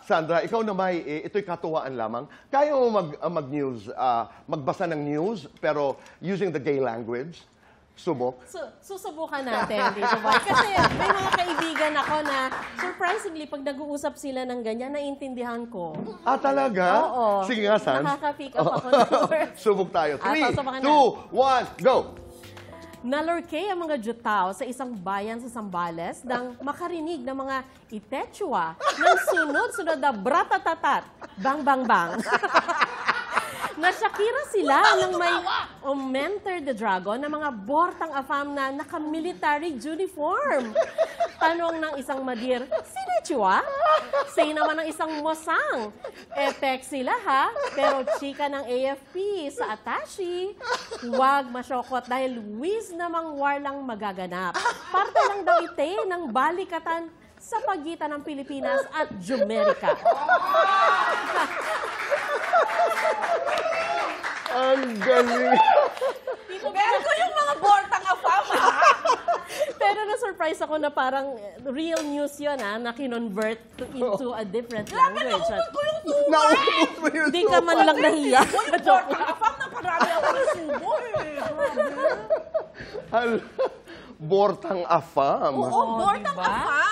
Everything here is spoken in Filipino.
Sandra, ikaw naman, ito'y katuwaan lamang. Kaya mo mag-news, magbasa ng news, pero using the gay language? Subok? Susubukan natin, dito ba? Kasi may mga kaibigan ako na, surprisingly, pag nag-uusap sila ng ganyan, naiintindihan ko. Talaga? Oo. Sige nga, Sans. Nakaka-pick up ako ng words. Subok tayo. 3, subukan 2, 1, go! Nalorke ang mga Jutao sa isang bayan sa Zambales nang makarinig ng mga Itechua ng sunod-sunod na bratatatat, bang bang bang. Nasyakira sila nang may Enter the Dragon na mga bortang afam na naka-military uniform. Tanong ng isang madir, sino Chua? Say naman ng isang mosang. Text sila ha, pero chika ng AFP sa Atashi. Huwag masyokot dahil whiz namang war lang magaganap. Parte lang daw ite ng balikatan sa pagitan ng Pilipinas at Jumerica. Ang galing! Meron ko yung mga bortang afam, ha? Pero na-surprise ako na parang real news yun, na kinonvert into a different language. Naubos ko yung tuwa! Naubos mo yung Hindi ka man lang nahiya. Uy, bortang afam, naparami ako ng subo, Bortang afam. Oo, bortang diba? afam.